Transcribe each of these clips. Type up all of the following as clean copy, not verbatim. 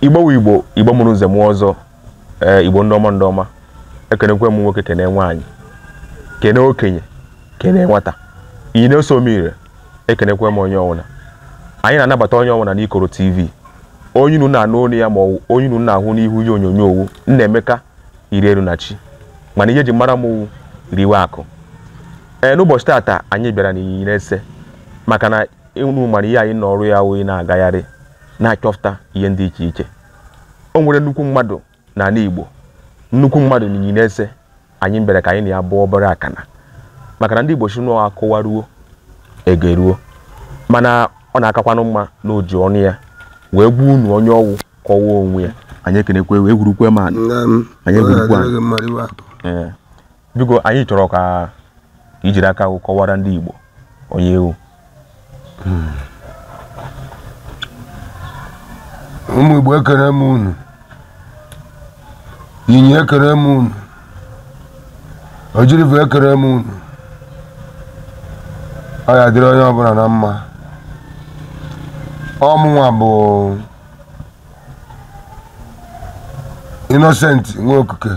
Igbo mụrụ nze m ọzọ Igbo ndị ọma ekenekwe m nwoke kene nwaanyị kene okenye kene nwata iyi na-eso mire ekenekwe m onye ọwụna anyị na-anabata onye ọwụna n'Ikoro TV onye unu na-anụ onu ya ma onye unu na-ahụ n'ihu ya onyonyo owu Nnaemeka Irierunachi mana ihe ji mara m riwe akụ n'ụbọchị tata anyị bịara n'Inyinye Ese maka na unu mara ihe anyị n'ọrụ ya wee na-agagharị na-achọfụta ihe ndị iche iche. O nwere nnukwu mmadụ n'ala Igbo, nnukwu mmadụ n'Inyinye Ese anyị bịara ka anyị na ya bụ obere akana maka na ndị Igbo si nọ akọwaruo egeruo mana ọ na-akakwanụ mma na oji ọnụ ya wee gbuo unu onye ọwụ kọwa onwe ya. Anyị ekenekwe wee gwurukwe ma anyị gwurukwa biko anyị chọrọ ka ijiri aka kọwara ndị Igbo onye ewu. Ụmụ Igbo ekere m unu, Inyinye ekere m unu, Ojirivu ekere m unu. Ọ ya dịrị onye ọbụla na mma. Ọmụnwa bụ Innocent Nwokuke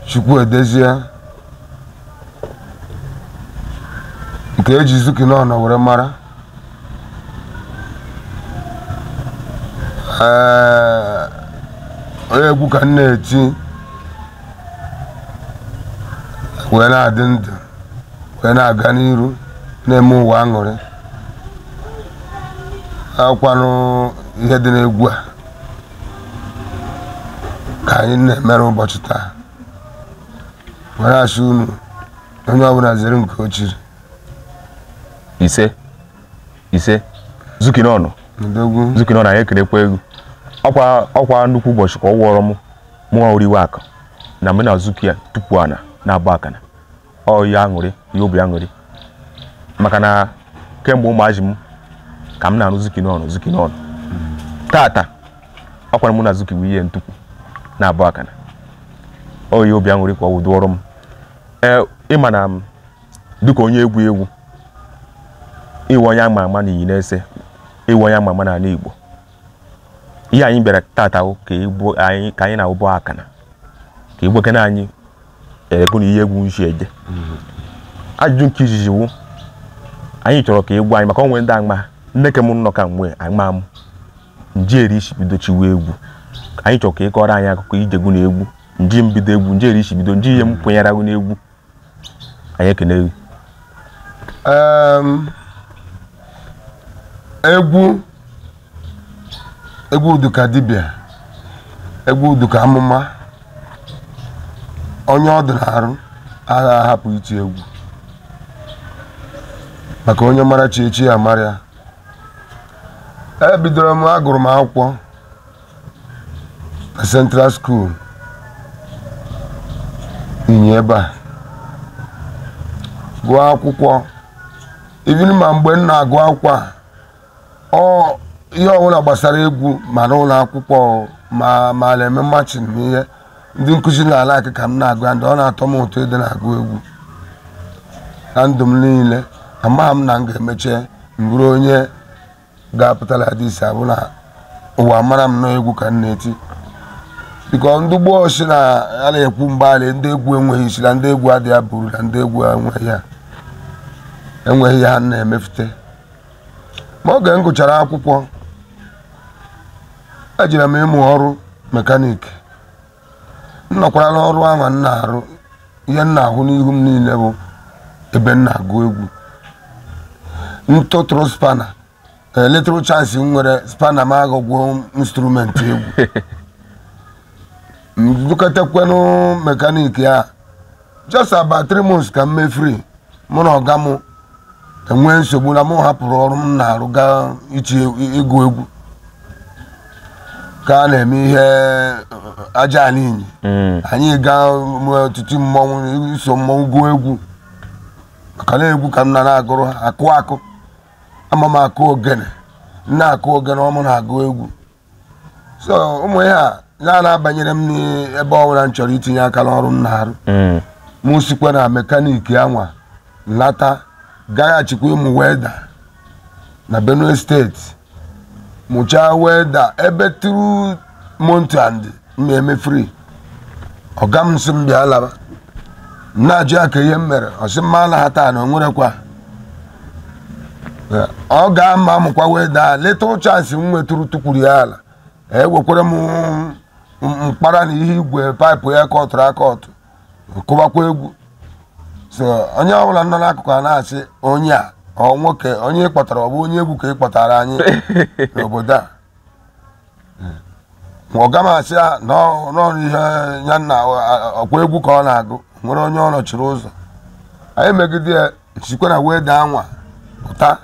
Chukwuedozie nke eji Zukinọnụ were mara. Onye egwu ka m na-eti wee na-adị ndụ wee na-aga n'iru na-eme ụwa aṅụrị. Akwanụ ihe dị n'egwu a ka anyị na-emere ụbọchị taa were asị unu onye ọbụla zere nke o chiri. ise Zukinọnụ Zukinọnụ anyị ekenekwa egwu ọkwa nnukwu ụbọchị ka ọ wụọrọ mụnwa oriwe akụ na mụ na Zuki ya tupu ana na-agba akana ọ ya aṅụrị ya obi aṅụrị maka na kemgbe ụmụazị m ka m na-anụ Zukinọnụ tata ọkwara mụ na Zuki bụ ihe ntukwu na-agba akana ọ ya obi aṅụrị ka ọ wụdụọrọ m. Ịma na m dịka onye egwu iwe onye ama ama n'Inyinye Ese iwe onye ama ama n'ala Igbo ihe anyị bịara tata ka anyị na-ụbọ akana ka igbekene anyị ego na ihe egwu nshi eje. Ajụjụ nke izizi wụ anyị chọrọ ka egwu anyị maka onwe ndị agma nneke m nnọ ka mgbe agma m njeri isi bido chiwe egwu anyị chọrọ ka ịkọrọ anyị akụkọ ijegwu na egwu nji mbido egwu njeri isi bido nji ihe m kwenyere agụ n'egwu. Anyị ekene egwu egwu uduka dibịa, egwu uduka amụma, onye ọ dị n'arụ agha ahapụ iti egwu maka onye mara chi echi ya mara ya. Ebidoro m agụrụ m akwụkwọ na Central School Inyinye ebe a gụọ akwụkwọ even ma mgbe m na-agụ akwụkwọ a ihe ọbụla gbasara egwu ma n'ụlọ akwụkwọ ma na-eme machin na ihe ndị nkụzi na-ala aka ka m na-agụ ya ndị ọ na-atọ m ụtọ ịdị na-agụ egwu na ndụ m niile. Amaghị m na m ga-emeche mbụrụ onye ga-apụtala hadisi abụ na ụwa mara m n'egwu ka m na-eti biko ndị gboo si na a na-ekwu mgbalị ndị egwu enweghị isi na ndị egwu adịghị abụrụ na ndị egwu enweghị ya na-emefute. Ma oge m gụchara akwụkwọ ejiri m ịmụ ọrụ mekaniki. M nọkwara n'ọrụ ahụ m na-arụ ihe m na-ahụ n'ihu m niile bụ ebe m na-agụ egwu. Ntụtụrụ spana little chance m nwere spana m agụgwọ instrumenti egwu m dụkatakwanụ mekaniki ya just about 3 months ka m mee free. Mụ na ọga m enwee nsogbu na m hapụrụ ọrụ m na-arụ gaa ịgụ egwu ka a na-eme ihe aja n'Inyi. Anyị gaa ọtụtụ mmọnwụ iso mmọnwụ gụọ egwu maka na egwu ka m na-agụrụ akụ ama m akụ ogene na-akụ ogene ọmụ na-agụ egwu. So ụmụ ihe a na-abanyere m n'ebe ọbụla m chọrọ itinye aka n'ọrụ m na-arụ. M sikwa na mekaniki anwa lata gaghachikwa ịmụ welda na Benue steeti mụchaa weda ebe tru montand mmemme free ọga m sị m bịa laba na-ajụ ya ka ihe m mere ọ sị mma na ha taa na o nwerekwa ọ ga-ama mụkwa weda little chance m nwetụrụ tukwuru ya ala ewekwere m mkpara na ihe igwe paịpụ ya kọtụrụ akọtụ kụbakwa egwu so onye ọbụla nọ n'akụkụ a na-asị onye a ọ nwoke onye ịkpọtara ọ bụ onye egwu ka ịkpọtara anyị n'obodo a ọga m asị ya n'ọrụ ihe ya na ọkwa egwu ka ọ na-agụ nwere onye ọ nọchiri ụzọ anyị megide ya sikwa na weda anwa pụta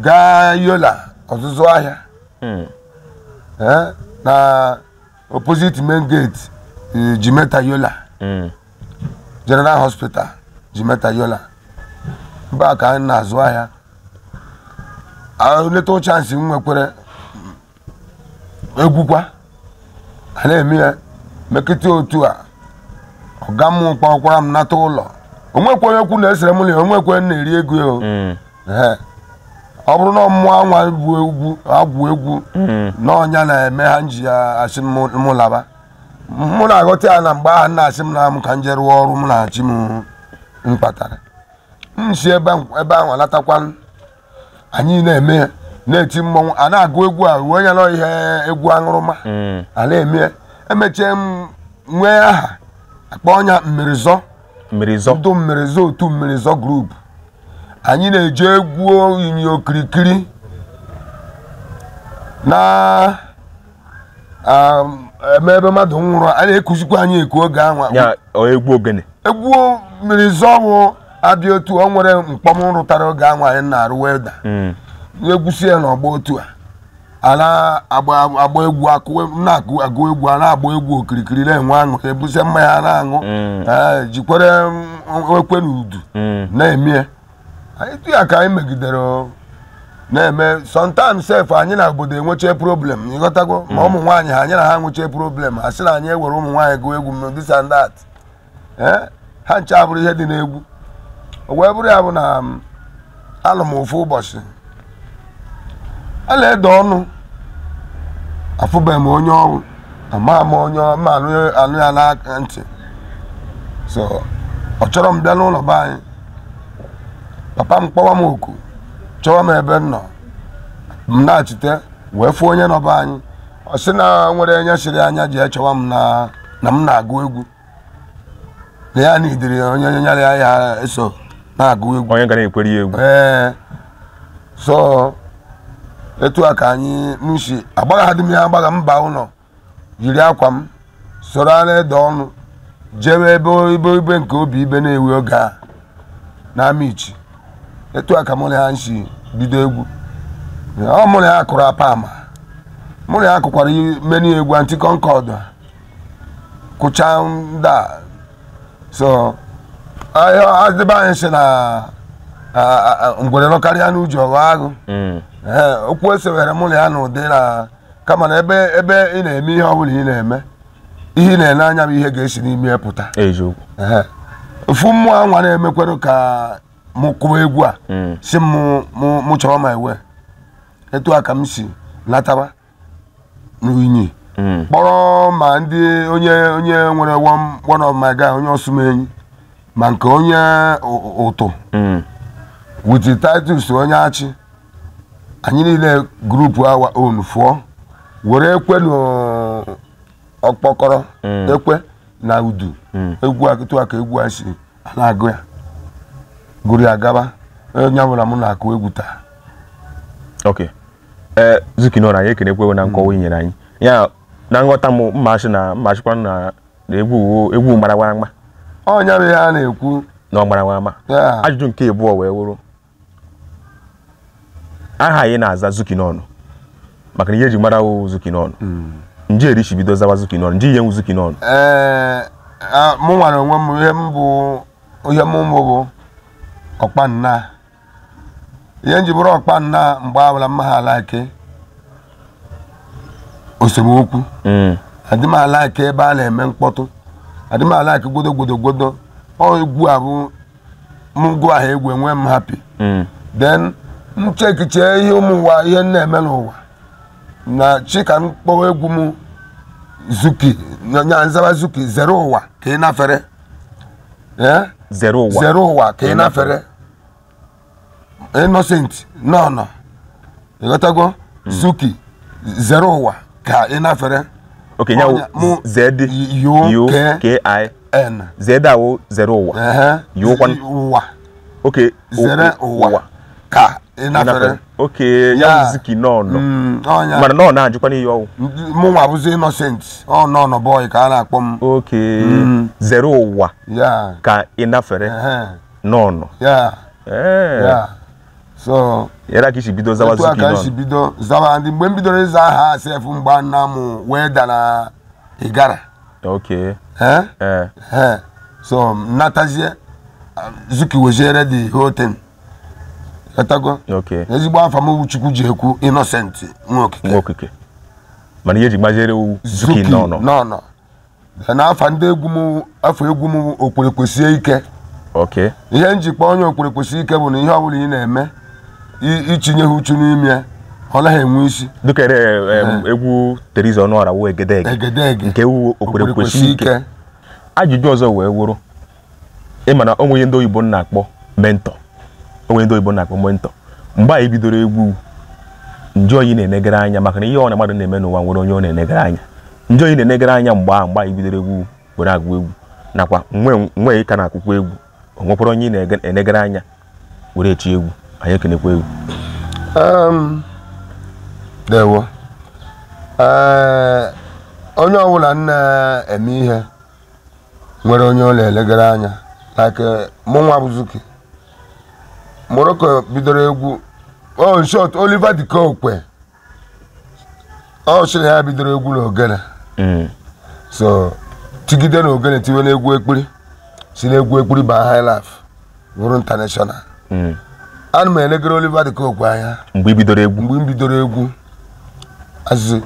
gaa Yola ọzụzụ ahịa na opposite main gate Jimeta Yola General Hospital Jimeta Yola mba ka anyị na-azụ ahịa little chance m nwekwere egwukwa a na-eme ya mekịta otu a ọga m kpọkwara m nata ụlọ onwekwe onye kwu na-esere m onwekwe na-eri ego ọ bụrụ na mmụọ anwa bụ agwụ egwu n'ọnya na-eme ha nji ya asị m laba mụ na-aghọta ya na mgbe ahụ na-asị m na m ka m je rụọ ọrụ m na-achị m mkpatara m si ebe ahụ latakwa anyị na-eme ya na-eti mmọnwụ a na-agụ egwu a ruo onye nọ ihe egwu aṅụrụma a na-eme emechie m nwee aha akpọ ọnya mmerizọ ndụ mmerizọ otu mmerizọ grupu anyị na-eje egwu inyi okirikiri na ebe mmadụ nwụrụ a na-ekuzikwa anyị eku oge anwa egwu ogene egwu mmerizọ bụ abịa otu o nwere mkpọm rụtara oge anwa anyị na-arụ weda na-egwusi ya n'ọgba otu a na-agba egwu na-agụ egwu a na-agba egwu okirikiri na-enwe aṅụ ebusie mmanya na-aṅụ jikwere ekwe na udu na-eme anyị tụ ya ka anyị megidere na-eme sometimes sef anyị na obodo enweche problem ịghọtago ma ụmụ nwaanyị ha anyị na ha nwechee problem a sị na anyị ewere ụmụ nwaanyị gụọ egwu this and that ha nche abụrụ ihe dị n'egwu o wee bụrụ ya bụ na alụ m ofu ụbọchị a na-ede ọnụ afụbeghị m onye ọrụ ama m onye anụ ya n'aka ntị so ọ chọrọ m bịa n'ụlọ be anyị papa m kpọwa m oku chọwa m ebe m nọ m na-achite wee fụ onye nọ be anyị ọ sị na nwere enye siri anya ji echọwa m na m na-agụ egwu na ya n'idiri onye nyere ya eso na-agụ egwu onye gara ekweri egwu so etu a ka anyị nshi agbagha dị m ya agbagha mba ụlọ yiri akwa m soro a na-ede ọnụ jewe ebe ibe nke obi ibe na-ewe oge a na Amichi etu a ka mụ na ya nshi bido egwu ọ mụ na ya kụrụ apa ama mụ na ya kụkwara meni egwu Anti-Concord kụcha nda so adịbe anyị si na ngwere nọkarịa n'uju ọghọ agụ okwu esewere mụ na ya n'ụdị na kama na ebe ị na-eme ihe ọbụla ị na-eme ihe ị na-ene anya bụ ihe ga-esi n'ime pụta ofu mmụọ anwa na-emekwere ka mụ kụwa egwu a si mụ chọrọ ma ewe etu a ka m si lataba n'unyi kpọrọ ma ndị onye nwere one of my guy onye ọsụmenyi ma nke onye ụtụ with the titles onye achị anyị niile grupu awa onu fụọ were ekwe n'ọkpọkọrọ ekwe na udu egwu akịtụ aka egwu a si na-agụ ya gụrụ ya gaba onye ọbụla mụ na-akụ egwu taa. Okay. Zukinor anyị ekenekwewo na nkọwa inyere anyị ya na nghọta m mmachikwa na egwu marawa mma ọnya bụ ya na-ekwu na ọ marawa mma. Ajụjụ nke abụọ wee wụrụ aha anyị na-aza Zukinor maka na ihe eji mara Zukinor nje erishi bido zawa Zukinor nje ihe nwu Zukinor mụ nwere onwe m ihe m bụ ọkpanna ihe nji bụrụ ọkpanna mgbe awụla mma ala ike osemokwu adị m ala ike ebe a na-eme mkpọtụ adị m ala ike gwodo egwu a bụ m gụọ aha egwu enwe m happy then m chekichee ihe ụmụ ụwa ihe na-eme n'ụwa na chika mkpọwa egwu m Zuki nya nzaba Zuki zero ụwa ka ị nafere zero ụwa ka ị nafere Innocent no ịghọtago Zuki zero ụwa ka ị nafere okay nya Z U K I N Z awo zero ụwa yo kwan ụwa okay zero ụwa ka ị nafere okay ya Zuki no mana no na ajukwa ni yo mụ nwa bụzi Innocent no boy ka a na-akpọ m okay zero ụwa ka ị nafere no so yara kishi bido zawa Zuki no kishi bido zawa ndị mgbe m bidoro ịza aha sef mgba nna m wee dara Igara okay so natazie Zuki wejere the whole thing etago okay ezigbo afa m Chukwu ji ekwu Innocent Nwokike mana ihe ji gbajere Zuki no na afa ndị egwu m afọ egwu m Okwerekwesie Ike okay ihe njikpa onye Okwerekwesie Ike bụ na ihe ọbụla ị na-eme itinye ha uchu n'ime ọ naghị enwe isi dịka egwu Teresa Ọnụọra wụ Egedege nke ewu Okwerekwesie Ike ajụjụ ọzọ wee wụrụ ịma na onwe ihe ndị oyibo na-akpọ mentor mgbe anyị bidoro egwu njọ oyi na-enegara anya maka na ihe ọ na mmadụ na-eme n'ụwa nwere onye ọ na-enegara anya njọ oyi na-enegara anya mgbe anyị bidoro egwu were agụ egwu nakwa nwe ka na-akwụkwọ egwu o nwekwara onye na-enegara anya were echi egwu anyị ekenekwa egwu dewo onye ọbụla na-eme ihe nwere onye ọ na-elegara anya like mụ nwa bụ Zuki Morocco bidoro egwu in short Oliver De Coque sịrị ya bidoro egwu n'ogene so tigide n'ogene tiwe n'egwu ekpiri si n'egwu ekpiri ba high life bụrụ international ana m elegara Oliver De Coque anya mgbe m bidoro egwu azị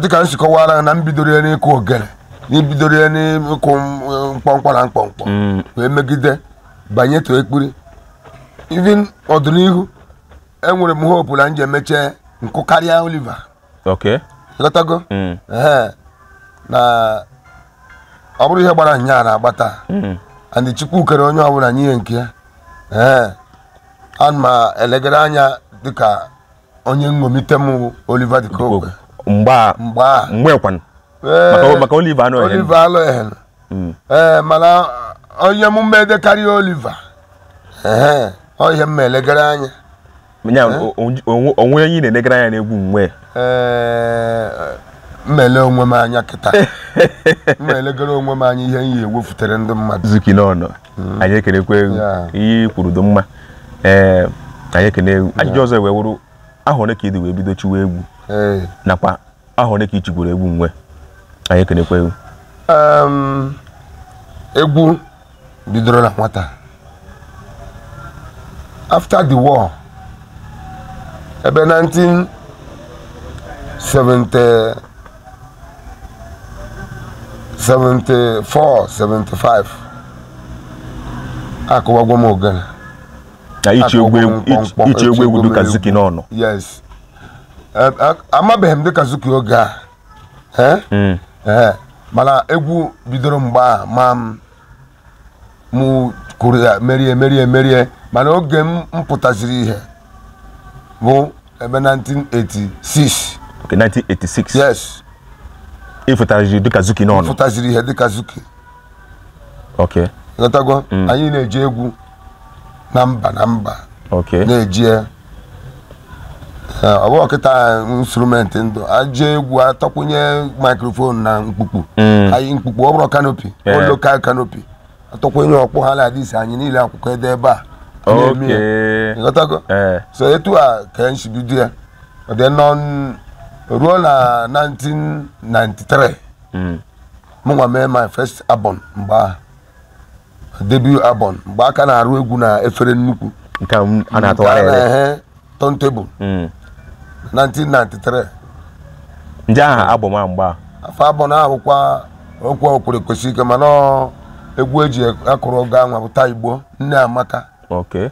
dịka nsikọwara na mbidoro ya n'ịkụ ogene n'ibidoro ya n'ịkụ mkpọmkpọ na mkpọmkpọ wee megide banye to ekpiri even ọdịnihu enwere m hope na nje emeche nkụ karịa Oliver okay ịghọtago na ọ bụrụ ihe gbara nya na-agbata and Chukwu kere onye ọbụla nye nke ya ana m elegara anya dịka onye nṅomite m Oliver De Coque mgbe maka Oliver alụghị mana onye m mede karịa Oliver ihe m elegara anya onwe onye na-enegara anya n'egwu mgbe mmele onwe m anya kịta elegara onwe m anya ihe m yi ewefutere ndị mmadụ Zuki n'ọnọ anyị ekenekwa egwu ihe kwuru dị mma anyị ekene egwu ajụjụ ọzọ wee wụrụ ahụ ole ka ịdị wee bido chiwa egwu nakwa ahụ ole ka ị chigworo egwu mgbe anyị ekenekwa egwu egwu bidoro na nwata after the war ebe 1974-75 akụwagwo m ogene ichi egwu dịka Zuki n'ọnụ yes amabeghị m dịka Zuki oge a mana egwu bidoro mgbe a ma m kwuru ya merie mana oge m pụtaziri ihe bụ ebe 1986 1986 yes ịfụtaziri dịka Zuki n'ọnụ pụtaziri ihe dịka Zuki okay ịghọtago anyị na-eji egwu na mba okay na-eji ọ bụ ọkịta instrument ndụ aje egwu atọkwunye microphone na mkpukpu anyị mkpukpu ọ bụrụ canopy local canopy atọkwunye ọkpụ ha na-adịsi anyị niile akwụkwọ ebe a ịghọtago so etu a ka anyị si bido ya ọ dị ruo na 1993 mụnwa mee my first album mgbe ahụ debut album mgbe aka na-arụ egwu na efere nnukwu nke a na-atụgharị turntable 1993 nje aha album a mgbe afọ album ahụkwa okwu Okwerekwesie Ike mana egwu eji akụrụ oge anwa bụ taa Igbo Nne Amaka okay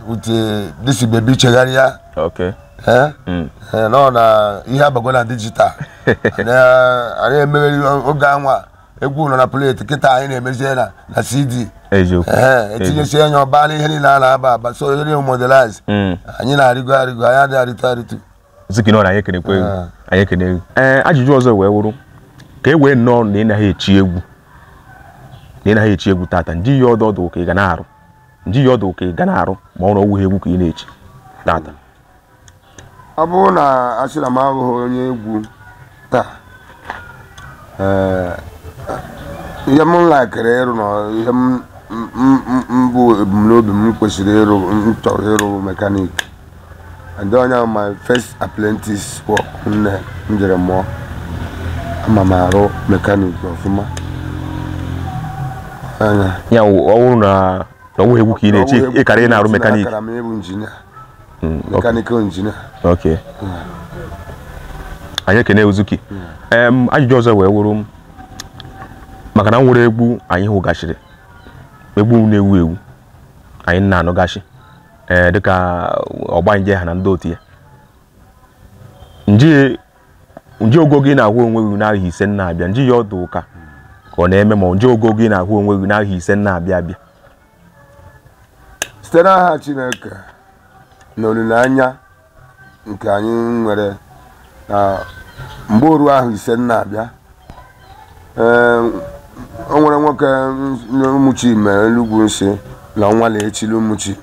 uche disi bebi chegharịa nọ na ihe abago na dijital anyị emegheri oge anwa egwu nọ na plate kịta anyị na-emezi na CD etinyesi anya ọbala ihe niile a na-aba so ihe modelize anyị na-arịgo anyị adịghị arịtụ Zuki nọ na anyị ekene ajụjụ ọzọ wee wụrụ ka e wee nọ na ị naghị echi egwu tata ndị ya ọdụ ka ị ga na-arụ ma ọ na ọwụghị egwu ka ị na-echi tata ọ bụrụ na asị na m abụghị onye egwu taa ihe m lakịrị ịrụ na ihe mbụ ebumnobi m kwesịrị ịrụ m chọrọ ịrụ mekanik ndị onye my first apprentice work nne m jere mụọ ama m arụ mekanik ọfụma ya ọ bụrụ na ọwụghị egwu ka ị na-echi ịkara ị na-arụ mekanik m ịbụ injinia mechanical engineer. Okay. Anyị ekene Zuki. Ajụjụ ọzọ wee wụrụ maka na nwere egwu anyị hụgashiri. Egwu na-ewu ewu. Anyị na-anụgashi. Dịka ọgbanje ha na ndị otu ya. Nje ogo gị na-ahụ onwe gị n'ahụ ise na-abịa. Nje ya ọdụ ụka ka ọ na-eme ma nje ogo gị na-ahụ onwe gị n'ahụ ise na-abịa abịa. Site n'aha Chineke na olileanya nke anyị nwere na mgbe oru ahụ ise na-abịa o nwere nwoke ụmụchime Enugu nsị na ọnwa na-echili ụmụchime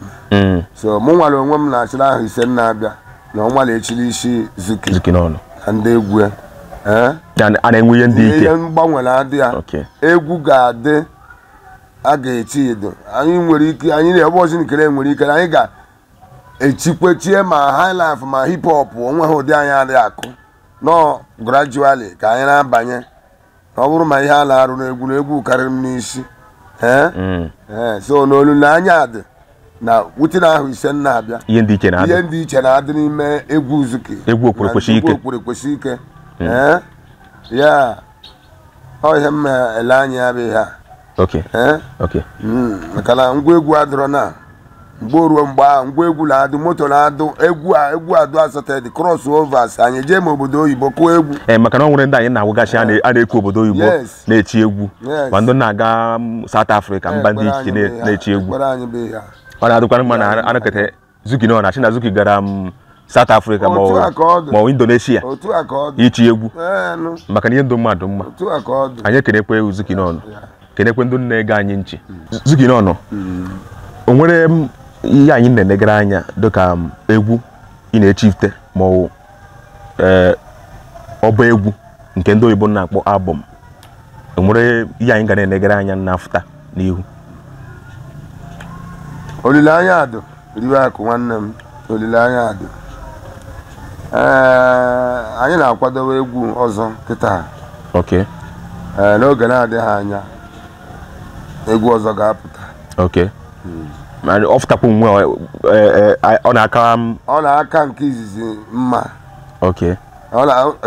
so mụ nwere onwe m na-achịrị ahụ ise na-abịa na ọnwa na-echili isi Zuki n'ọnụ na ndị egwu a na-enwe ihe ndị ike ihe mgbanwe na-adị ya egwu ga-adị a ga-eti edo anyị nwere ike anyị na-ebe ọzọ nkere nwere ike anyị ga-echikwechie ma highlife ma hip hop onwe ha ụdị anyị adịghị akụ nọ gradually ka anyị na-abanye ọ bụrụ ma ihe a na-arụ n'egwu karịrị m n'isi so n'olileanya dị na wutina ahụ ise na-abịa ihe ndị iche na-adị n'ime egwu Zuki egwu okwere kwesị ike ya ọ ihe m ele anya ya bụ ihe maka na ngwa egwu adịrọ na mgbe ruo mgbe ahụ ngwa egwu na-adụ moto na-adụ egwu adụ asatọ dị cross overs anyị jee ma obodo oyibo kụọ egwu maka na ọ nwere ndị anyị na-awụgasị a na-ekwu obodo oyibo na-echi egwu ma ndị na-aga South Africa mba ndị iche na-echi egwu ọ na-adụkwa mma na anakọta Zuki nọ na Zuki gara South Africa ma Indonesia ichi egwu maka na ihe ndụ mmadụ mma anyị ekenekwa egwu Zuki n'ọnụ kenekwe ndị na-ege anyị nchi Zuki n'ọnụ o nwere ihe anyị na-enegara anya dịka egwu ị na-echifte ma ọba egwu nke ndị oyibo na-akpọ album o nwere ihe anyị ga na-enegara anya n'afụta n'ihu olileanya adụ riwe akụ nwanne m olileanya adụ anyị na-akwadowe egwu ọzọ kịta n'oge na-adịghị anya egwu ọzọ ga-apụta ma ọ fụtakwa onwe ọ na-aka nke izizi mma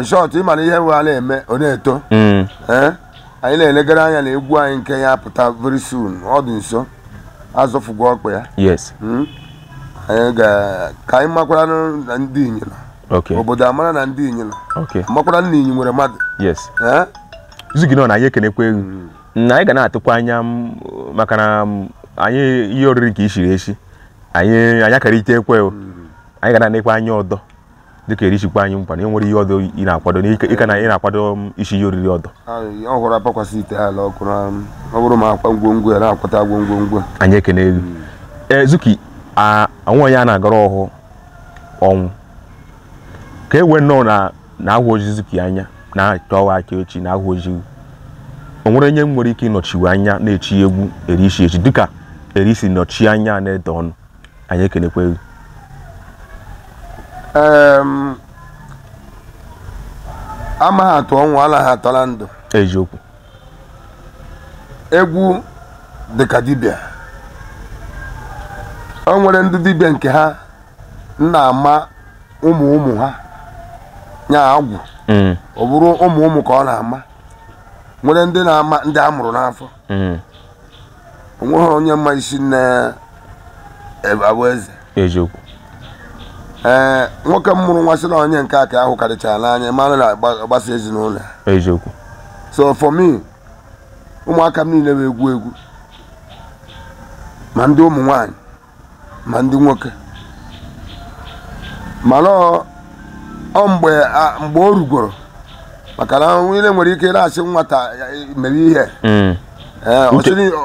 shọt ịmana ihe nwe a na-eme ọ na-eto anyị na-elegara anya na egwu anyị nke ya apụta very soon ọ dị nso azọfụgo ọkpa ya anyị ka anyị makwara na ndị inyela obodo amara na ndị inyela makwara na inyi nwere mmadụ Zuki nọ na anyị ekenekwa egwu na anyị ga na-atụkwa anya maka na anyị ihe oriri ka ishiri echi anyị akara ite ekwe anyị ga na-anekwa anya ọdọ dịka erichikwa anyị mkpa na enwere ihe ọdọ ị na-akwado n'ike na ị na-akwado isi ihe oriri ọdọ ọ hụrụ apakwasị ite ala ọkụ na ọ bụrụ ma akwa ngwongwo ya na-akwata ngwongwo anyị ekene egwu Zuki onwe onye a na-agara ọhụụ ọnwụ ka e wee nnọọ na ahụ oji Zuki anya na-achọwa aka echi na ahụ oji o nwere onye nwere ike ịnọchiwe anya na-echi egwu erishi echi dịka erisi nọchi anya na-ede ọnụ anyị ekenekwa egwu amaghị atụ ọnwụ anaghị atọla ndụ eziokwu egwu dịka dibịa o nwere ndị dibịa nke ha na-ama ụmụ ha nya agwụ ọ bụrụ ụmụ ka ọ na-ama nwere ndị na-ama ndị a mụrụ n'afọ onweghị onye mma isi nne abụ eze eziokwu nwoke m mụrụ nwa sị na onye nke aka ahụ karịchara n'anya mara na agbasa ezinụlọ eziokwu so for me ụmụaka m niile bụ egwu ma ndị ụmụ nwanyị ma ndị nwoke mana ọ mgbe o rugoro maka na niile nwere ike na-asị nwata mere ihe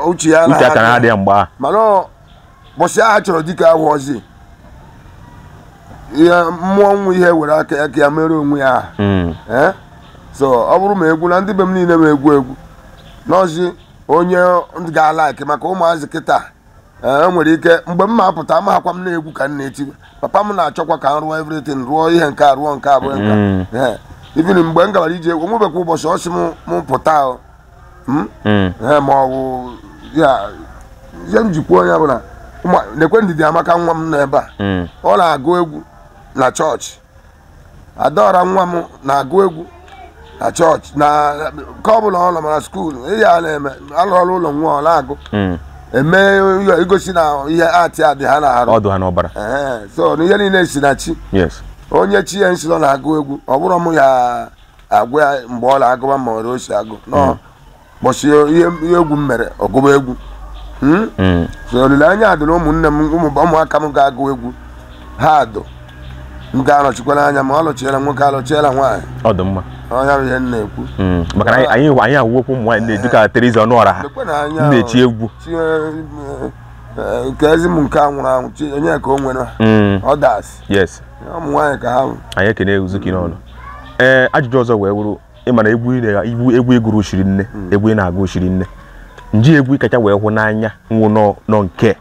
uche ya na-adịghị mgbe mana bọsị agha chọrọ dịka ahụ ọzi ihe mmụọ nwa ihe were aka ya ka ya mere onwe ya so ọ bụrụ ma egwu na ndị be m niile ma egwu n'ọzi onye ga-alaiki maka ụmụazị kịta nwere ike mgbe m ma-apụta amaghakwa m na-egwu ka m na-eti papa m na-achọkwa ka m rụọ everything rụọ ihe nke a rụọ nke abụọ nka even mgbe m gabara ije egwu nwebekwa ụbọchị ọsị m pụta ma ọ bụ ya ihe m jikwa onye bụla nekwe ndidi amaka nwa m n'ebe a ọ na-agụ egwu na chọọchị Adaọra nwa m na-agụ egwu na chọọchị na ka ọ bụla ọ nọ mara skuul ihe a na-eme alụọla ụlọ nwa ọ na-agụ eme igosi na ihe atị adị ha na-arụ ọdụ ha n'ọbara so na ihe niile si na chi onye chi ya nsilo na-agụ egwu ọ bụrụ m ya agwa ya mgbe ọ na-agụba ma ọ osi agụ n'ụbọchị ihe egwu m mere ọgụba egwu so olileanya adị na ụmụnne m ụmụaka m ga-agụ egwu ha adụ m ga-anọchikwara anya ma ọ lụchiela nwoke alụchiela nwaanyị ọ dị mma onye bụ ihe m na-ekwu maka na anyị awụwekwu ụmụ nwaanyị na-eju ka Teresa Ọnụọra ha na-echi egwu nke ezi m nke a nwụrụ anwụ onye ka o nwere ọdas ụmụ nwaanyị ka ha anyị ekene Zuki n'ọnụ ajụjụ ọzọ wee wụrụ ịma na egwu egwuru shiri nne egwu ị na-agụ shiri nne nji egwu kacha wee hụ n'anya nwụ nọ nke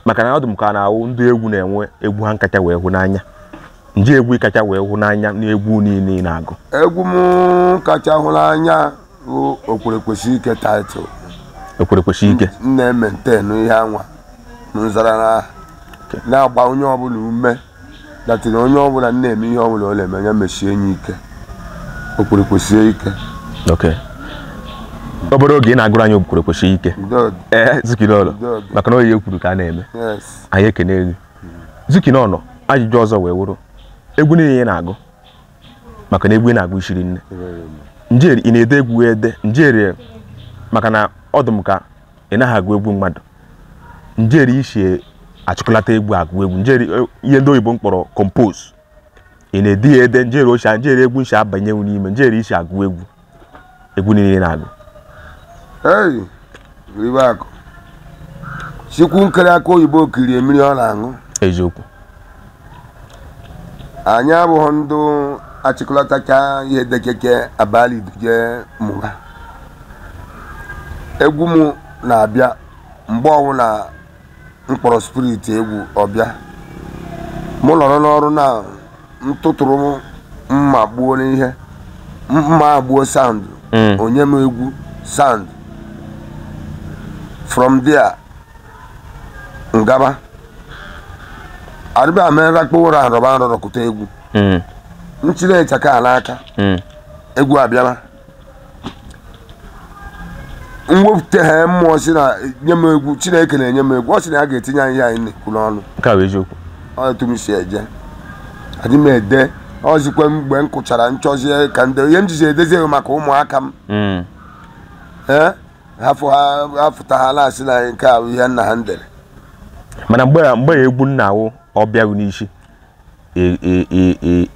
maka na ọ dị m ka na-awụ ndị egwu na-enwe egwu ha nkacha wee hụ n'anya nji egwu kacha wee hụ n'anya n'egwu niile na-agụ egwu m kacha hụ n'anya bụ Okwerekwesi Ike taịtụl Okwerekwesi Ike na-ementenu ihe anwa nzara na-agba onye ọbụla ume datịna onye ọbụla na-eme ihe ọbụla ọ na-eme ya mechie enyi ike Okwerekwesi Ike obere oge ị na-agụrụ anyị Okwerekwesi Ike Zuki n'ọnụ maka na oyi ekwuru ka a na-eme anyị ekene gị Zuki n'ọnụ ajụjụ ọzọ wee wụrụ egwu niile ị na-agụ maka na egwu ị na-agụ shiri nne njeri ị na-ede egwu ede njeri maka na ọ dị m ka ị naghị agụ egwu mmadụ njeri isi achịkọlata egwu agụ egwu njeri ihe ndị oyibo mkpọrọ compose ị na-ede ya ede njeri ochie njeri egwu nshi abanye n'ime njeri isi agụ egwu niile ị na-agụ ribe akụ chikwu nkere aka oyibo kirie mmiri ọ na-aṅụ eziokwu anyị abụghị ndụ achịkọlatacha ihe dekeke abalị duje mụba egwu m na-abịa mgbe ọbụla mkpọrọ spiriti egwu ọbịa mụ nọrọ n'ọrụ na ntụtụrụ mma gbuo n'ihe mma gbuo sound onye m egwu sound from there ngaba arịba amerakpa ụra arọba nrọrọkụta egwu nchiri ịchaka n'aka egwu abịala mwepụta ha mmụọ si na nye m egwu Chineke na-enye m egwu ọ sị na ya ga-etinye anyị ihe anyị na-ekwu n'ọnụ nke a bụ eziokwu ọ etu m si eje adị m ede ọzikwe mgbe m kụchara nchọzie ka ndị ihe m jizi edezi ewe maka ụmụaka m hafụta ha na-asị na nke a bụ ihe nna ha ndere mana mgbe egwu nna awụ ọbịaghị n'isi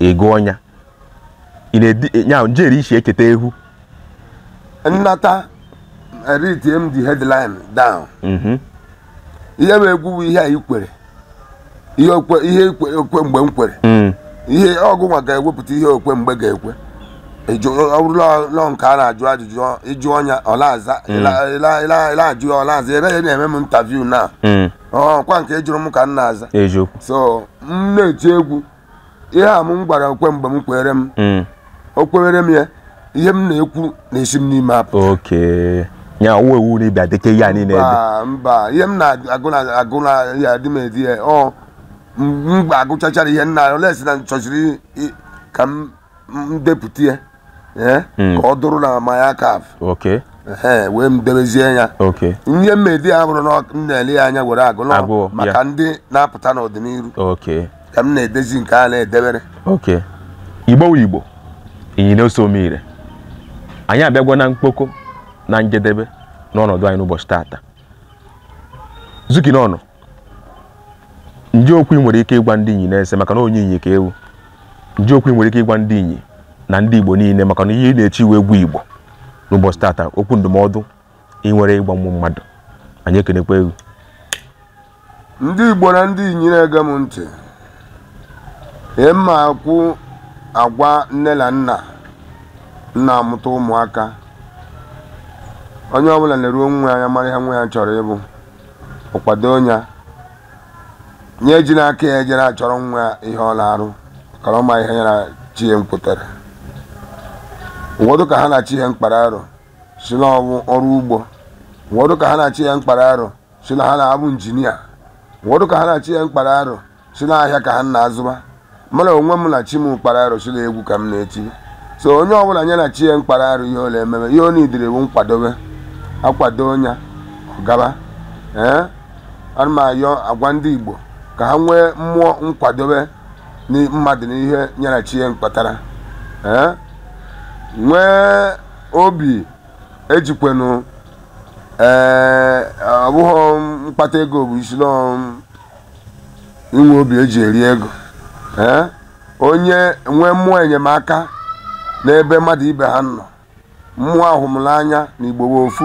ego ọnya njeri isi echeta egwu nnata eritie m the headline down ihe m egwu bụ ihe a ikwere ihe okwe mgbe m kwere ihe ọgụ nwa ga-ewepụta ihe okwe mgbe ga-ekwe ọ bụrụ lọ nke a na-ajụ ajụjụ ịjụ ọnya ọlaza ịla-ajụ ọlaza ere ya na-eme m ntaviu na ọkwa nke jụrụ m ka m na-aza so m na-eti egwu ihe a m gwara okwe mgbe m kwere m o kwere m ya ihe m na-ekwu na-esi m n'ime apụ ya owu ewu na ịbịa deke ya niile mba ihe m na-agụ na ya dị m edi ya m agụchachara ihe nna olesi na chọchiri ka m depụta ya ka ọ dụrụ na maya kaf wee m debezie ya ihe mmedi ya bụrụ na m na-ele ya anya were agụ maka ndị na-apụta n'ọdịnihu ka m na-edezi nke a na-edebere. Okay. Igbo inyi na-ose omire. Anyị abịagwa na mkpoko na njedebe n'ọnọdụ anyị n'ụbọchị tata. Zuki n'ọnụ. Ndị okwu nwere ike ịgwa ndị inyi na-ese maka na onye inyi ka ewu. Ndị okwu nwere ike ịgwa ndị inyi na ndị Igbo niile maka na ihe na-echi iwe egwu Igbo n'ụbọchị tata. Okwu ndụmọdụ ị nwere ịgwa mmụ mmadụ. Anyị ekenekwa egwu. Ndị Igbo na ndị inyi na-ege m ntị. Mma akwụ agwa nne na nna amụta ụmụaka. Onye ọbụla na-eruo nwa ya mara ihe nwa ya chọrọ ịbụ. Ọkwado onye nye ji n'aka ya ejere achọrọ nwa ihe ọ na-arụ ka ọ ma ihe ya na chi ya mpụtara. Ụfọdụ ka ha na-achị ihe mkpara arụ si n'ọrụ ugbo. Ụfọdụ ka ha na-achị ihe mkpara arụ si na ha na-abụ injinia. Ụfọdụ ka ha na-achị ihe mkpara arụ si n'ahịa ka ha na-azụba. Mana onwe m na chi m mkpara arụ si na egwu ka m na-eti. So onye ọbụla nye na chi ihe mkpara arụ ihe ole ememe ihe ọ na-idiri bụ nkwadobe. Akwado onye ọgaba. Ana m ayọ agwa ndị Igbo ka ha nwee mmụọ nkwadobe mmadụ n'ihe nyere chi ihe mkpatara. Nwee obi ejikwenụ ọ bụghị mkpata ego bụ isi inwe obi eji eri ego. Onye nwee mmụọ enyemaka n'ebe mmadụ ibe ha nọ. Mmụọ ahụmụlanya na Igbo bụ ofu.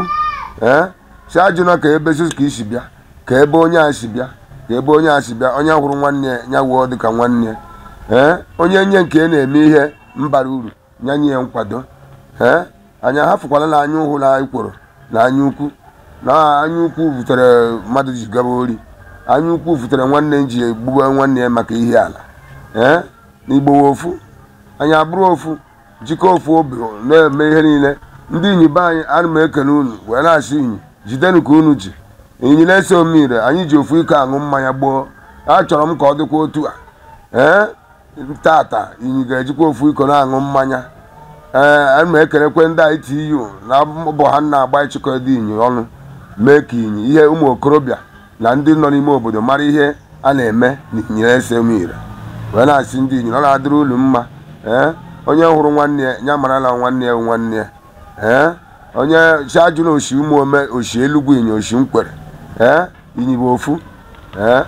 Si ajụna ka ebe Jizọs ka isi bịa ka ebe onye a si bịa ka ebe onye a si bịa onye hụrụ nwanne ya wuo dị ka nwanne ya. Onye nye nke na-eme ihe mbara uru nye ya nkwado. Anyị ahafụkwala na anya ụhụ na ikworo na anya ukwu. Na anya ukwu butere mmadụ ji gaba ori. Anya ukwu butere nwanne ji egbugbe nwanne ya maka ihe ala. N'Igbo ofu anyị abụrụ ofu jikọ ofu obi na-eme ihe niile. Ndị inyi be anyị ana m ekene unu wee na-asị inyi jidenu ka unu ji. Inyi na-ese omire anyị ji ofu ike aṅụ mmanya gboo. Achọrọ m ka ọ dịkwa otu a. Tata inyi ga-ejikwa ofu iko na-aṅụ mmanya. Ana m ekenekwe ndị ITU na mbọ ha na-agba ịchịkọ dị inyi ọnụ mee ka inyi ihe ụmụ okorobịa na ndị nọ n'ime obodo mara ihe a na-eme na inyi na-ese omire. Wee na-asị ndị inyi ọ na-adịrị ulu mma. Onye hụrụ nwanne ya ya mara na nwanne ya nwanne ya. Onye si ajụ na oshi ụmụ ome oshi elugwu inyi oshi nkwere. Inyi bụ ofu.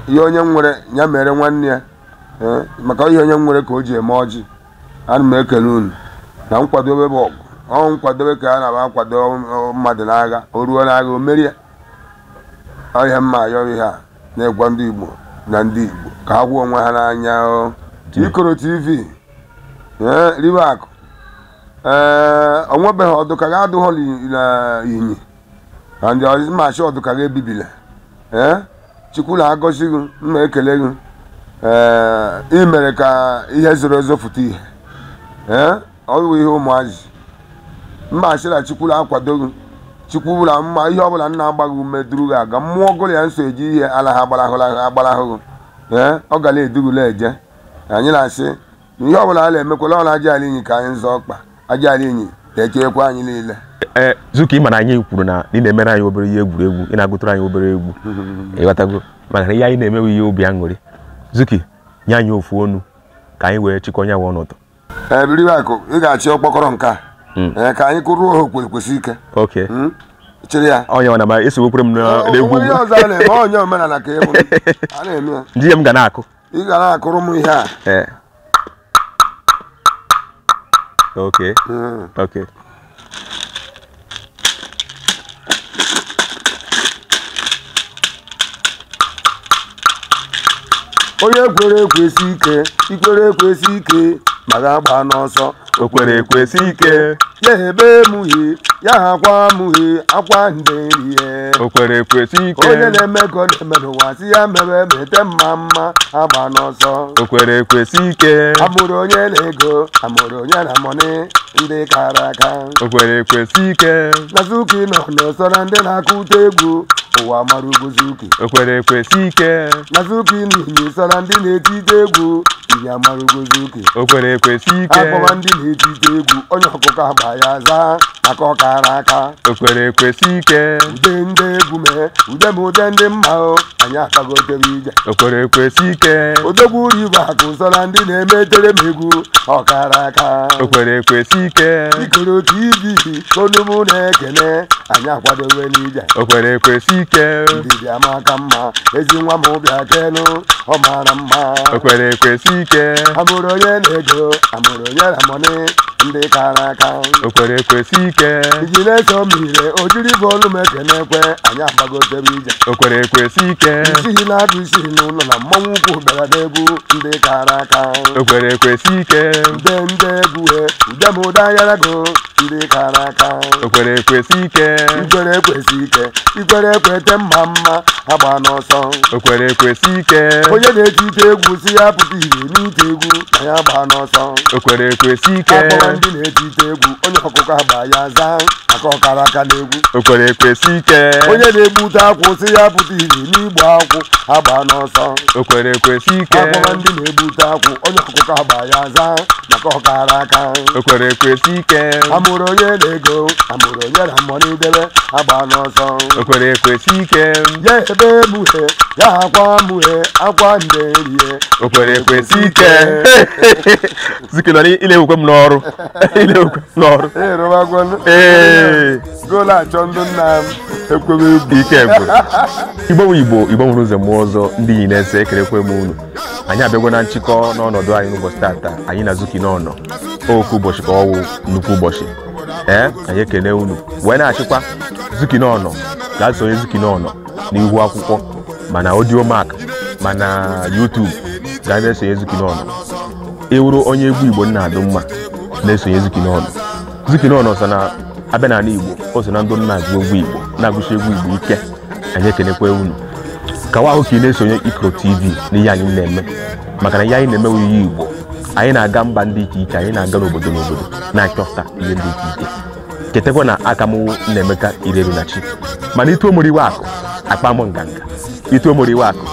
Ihe onye nwere ya mere nwanne ya. Maka ihe onye nwere ka o ji eme ọjị. Ana m ekele unu na nkwadobe bụ ọgụ. Nkwadobe ka a na-akwado mmadụ n'agha o ruo n'agha o merie. Ihe mma ayọrọ ihe a na-egwa ndị Igbo na ndị Igbo ka ha gwuo onwe ha n'anya. Ikoro TV ribe akụ. Onwebeghị ọdụ ka ga-adụghọ na inyi na ndị ọzịmachi ọdụ ka ga-ebibile. Chukwula agọzi gị mma ekele gị. Ị mere ka ihe zoro ezo fụta ihe. Ọ bụ ihe ụmụazị mma achịra Chukwula akwado gị. Chukwula mma ihe ọbụla nna agbaghị ume duru gị aga mmụọ ọgụrụ ya nso eji ihe ala ha agbarahụ gị. Ọ gara edugula eje. Anyị na-asị na ihe ọbụla a na-emekwala ọ na-aja ala inyi ka anyị nzọ ọkpa aja ala inyi na-echekwa anyị niile. Zuki mana anyị kwuru na ị na-emere anyị obere ihe egwuregwu ị na-agụtụrụ anyị obere egwu ịghọtago maka na ihe anyị na-emewe ihe obi aṅụrị. Zuki nye anyị ofu onu ka anyị wee chịkọ onye ọnọdụ. Biri akụ ị ga-achị ọkpọkọrọ nke a ka anyị kụrụ ohu kwesị ike. Okay. Chịrị ya onye wana ma eso wekwere m n'egwu onye ọzọ na-eme onye omenala ka ịbụ a na-eme ya. Ndị m ga na-akụ ị ga na-akụrụ m ihe a. Okay. Okay. Onye kwere ekwesị ike ikwere ekwesị ike ma ga-agba n'ọsọ. O kwere ekwesị ike ya ebe mụhie ya akwa mụhie akwa nderihe. O kwere ekwesị ike onye na-eme ka ọ na-eme n'ụwa si ya mebe mete mma agba n'ọsọ. O kwere ekwesị ike amụrụ onye na-ego amụrụ onye na mọni ndị kara aka. O kwere ekwesị ike na Zuki nọ n'ọsọ na ndị na-akụta egwu ụwa mara ugwu Zuki. O kwere ekwesị ike na Zuki n'ihi so na ndị na-etite egwu ihe amarugozi oke o kwere ekwesị ike akpọma ndị na-etite egwu onye ọkụkọ agba ya zaa aka ọ kara aka o kwere ekwesị ike ude ndị egwu mee ude ma ude ndị mma o anyị akagotebe ije o kwere ekwesị ike odogwu uri bụ akụ so na ndị na-emetere m egwu ọ kara aka o kwere ekwesị ike Ikoro TV onugbu na-ekene anyị akwadobe n'ije o kwere ekwesị ike ndidi amaka mma ezi nwa m bịa kenu ọ mara mma o kwere ekwesị ike amụrụ onye na-ego amụrụ onye na mọni ndị kara aka o kwere ekwesị ike iji na-eso mmire o jiri bọọlụ m ekenekwe anyị agbagotebe ije o kwere ekwesị ike isi na-adụ isi n'ụlọ na mmọnwụ ukwu bịara n'egwu ndị kara aka o kwere ekwesị ike ude ndị egwu ude m ụda anyarago ndị kara aka o kwere ekwesị ike ikwere ekwesị ike ikwere ekwete mma mma agba n'ọsọ o kwere ekwesị ike onye na-eti ite egwu si ya pụta ire n'ite egwu na ya gba n'ọsọ o kwere ekwesị ike akpọrọ ndị na-eti ite egwu onye ọkụkọ agba ya zaa aka ọkara aka n'egwu o kwere ekwesị ike onye na-egbute akwụ si ya pụta ire n'igbo akwụ agba n'ọsọ o kwere ekwesị ike akpọrọ ndị na-egbute akwụ onye ọkụkọ agba ya zaa maka ọkara aka o kwere ekwesị ike amụrụ onye na-ego amụrụ onye na mmọnụ idebe agba n'ọsọ o kwere ekwesị ike ya ebe emughe ya akwa mughe akwa nde rie o kwere ekwesị ike Ziki nọ ilewukwe m n'ọrụ ilewukwe m n'ọrụ ịrụbagwanụ golu achọ ndụ nna m ekwebe egwu ike gwụ Igbo nwere ụzọ mmụọ ọzọ ndị yi na-ese ekerekwe m unu anyị abịagwa na nchịkọ n'ọnọdụ anyị n'ụbọchị tata anyị na Zuki Nọnọ oke ụbọchị ka ọwụ nnukwu ụbọchị anyị ekene unu wee na-achịkwa Zuki Nọnọ ga-asonye Zuki Nọnọ n'ihu akwụkwọ mana audio mark mana YouTube ga na-esonye Zuki Nọnọ ewuru onye egwu Igbo nna adụ mma na-esonye Zuki Nọnọ Zuki Nọnọ so na abịa n'ala Igbo o so na ndụ nna agụ egwu Igbo na-agụchi egwu Igbo ike anyị ekenekwa unu kawa ahụ ka ị na-esonye Ikoro TV n'ihe anyị na-eme maka na ihe anyị na-eme ihe Igbo anyị na-aga mba ndị iche iche anyị na-aga n'obodo na-achọpụta ihe ndị iche iche chetakwa na aka m na-emeka Irerunachi mana itu omoriwe akụ akpa m nganga itu omoriwe akụ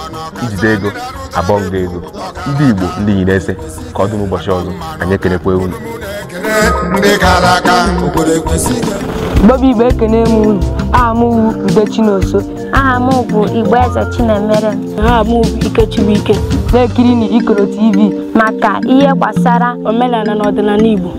ijide ego abụọ nga ego ndị Igbo ndị yi na-ese ka ọ dị n'ụbọchị ọzọ anyị ekenekwa unu Bobi Igbo ekene m unu aha m wu Ude Chinoso aha m bụ Igboeze Chinemere aha m bụ Ikechukwu na-ekiri na Ikoro TV maka ihe gbasara omenala na ọdịnala Igbo.